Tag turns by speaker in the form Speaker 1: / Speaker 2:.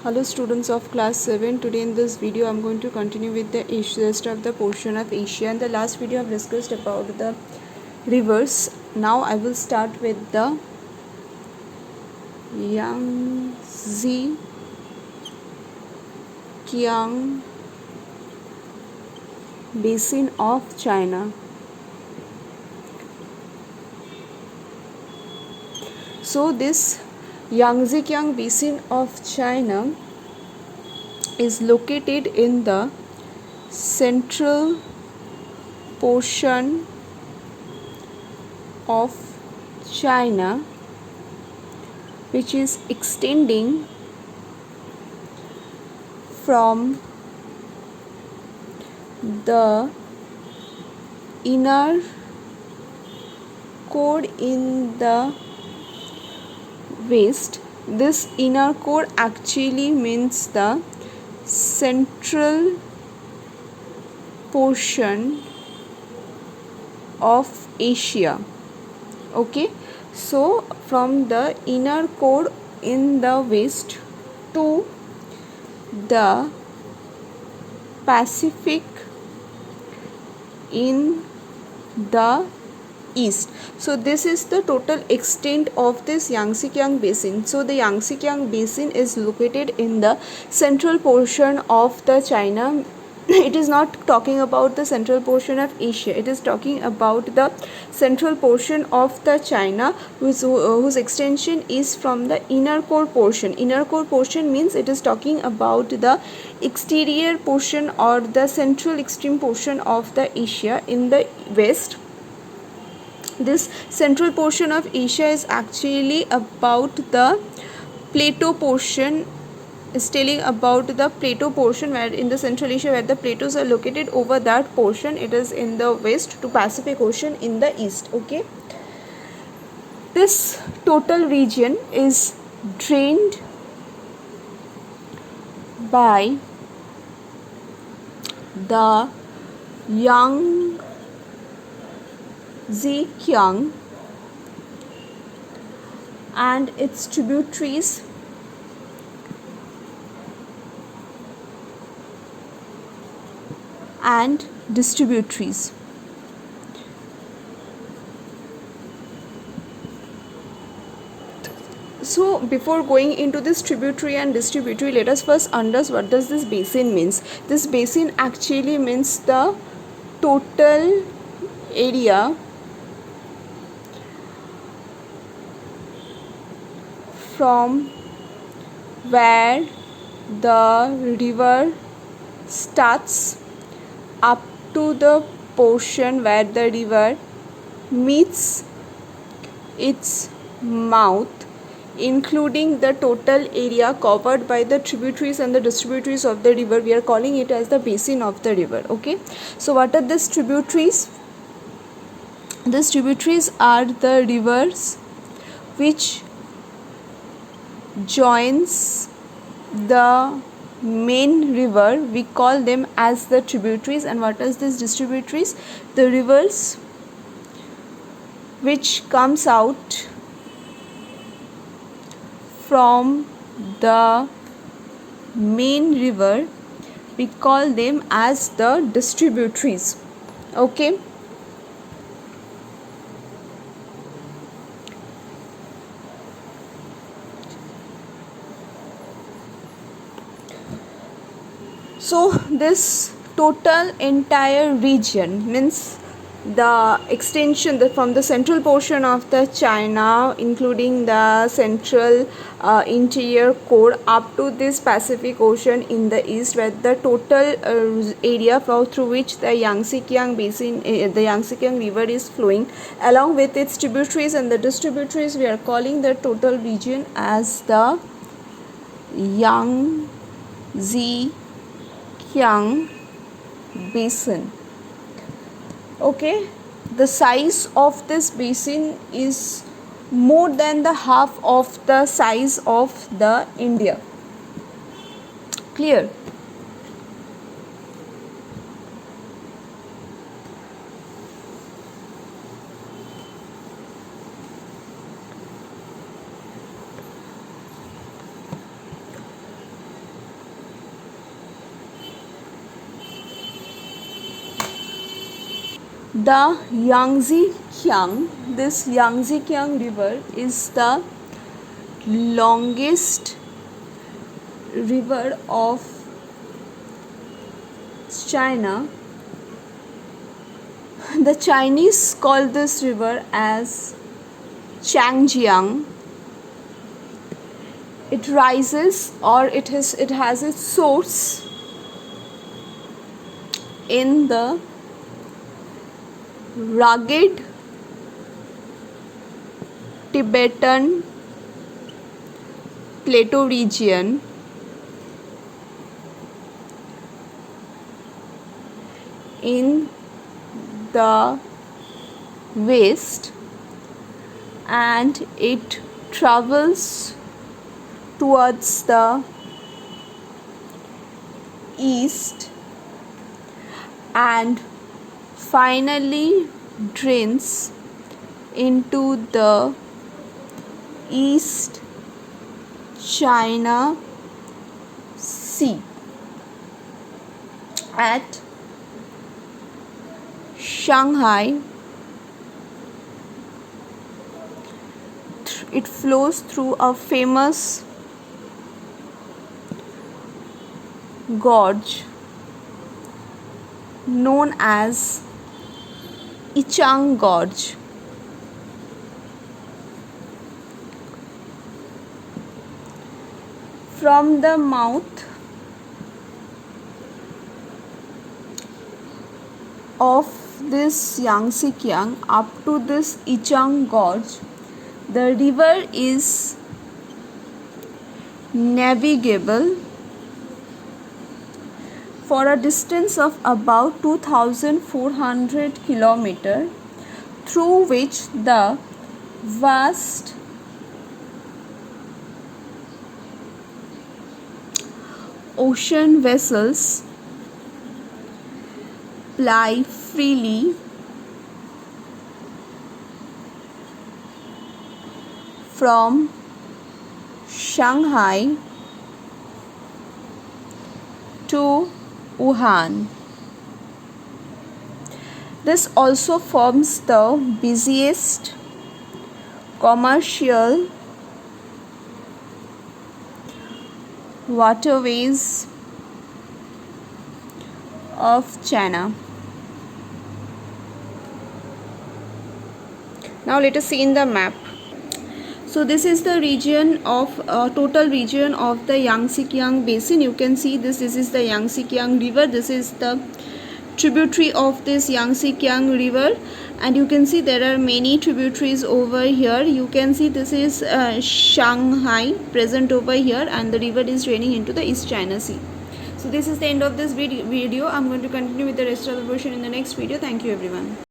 Speaker 1: Hello students of class 7. Today in this video I am going to continue with the rest of the portion of Asia. In the last video I have discussed about the rivers. Now I will start with the Yangtze Kiang Basin of China. So this Yangtze Kiang Basin of China is located in the central portion of China, which is extending from the inner core in the west. This inner core actually means the central portion of Asia. Okay, so from the inner core in the west to the Pacific in the east. So this is the total extent of this Yangtze Kiang Basin. So the Yangtze Kiang Basin is located in the central portion of the China. It is not talking about the central portion of Asia. It is talking about the central portion of the China, whose extension is from the inner core portion. Inner core portion means it is talking about the exterior portion or the central extreme portion of the Asia in the west. This central portion of Asia is actually about the plateau portion, is telling about the plateau portion where in the Central Asia where the plateaus are located. Over that portion it is in the west to Pacific Ocean in the east. Okay, this total region is drained by the Yangtze Kiang and its tributaries and distributaries. So before going into this tributary and distributary, let us first understand what does this basin means. This basin actually means the total area from where the river starts up to the portion where the river meets its mouth, including the total area covered by the tributaries and the distributaries of the river. We are calling it as the basin of the river. Okay, so what are these tributaries? These tributaries are the rivers which joins the main river. We call them as the tributaries. And what is this distributaries? The rivers which comes out from the main river, we call them as the distributaries. Okay, so this total entire region means the extension from the central portion of the China, including the central interior core up to this Pacific Ocean in the east, where the total area through which the Yangtze Kiang Basin, the Yangtze Kiang River is flowing, along with its tributaries and the distributaries, we are calling the total region as the Yangtze Kiang Basin. Okay, the size of this basin is more than the half of the size of the India. Clear? The Yangtze-Kiang, this Yangtze-Kiang river is the longest river of China. The Chinese call this river as Changjiang. It rises, or it has its source in the rugged Tibetan plateau region in the west, and it travels towards the east and finally drains into the East China Sea at Shanghai. It flows through a famous gorge known as Yichang Gorge. From the mouth of this Yangtze-Kiang up to this Yichang Gorge, the river is navigable for a distance of about 2,400 km, through which the vast ocean vessels ply freely from Shanghai to Wuhan. This also forms the busiest commercial waterways of China. Now let us see in the map. So this is the region of total region of the Yangtze-Kiang basin. You can see this is the Yangtze-Kiang river. This is the tributary of this Yangtze-Kiang river, and you can see there are many tributaries over here. You can see this is Shanghai present over here, and the river is draining into the East China Sea. So this is the end of this video. I'm going to continue with the rest of the portion in the next video. Thank you everyone.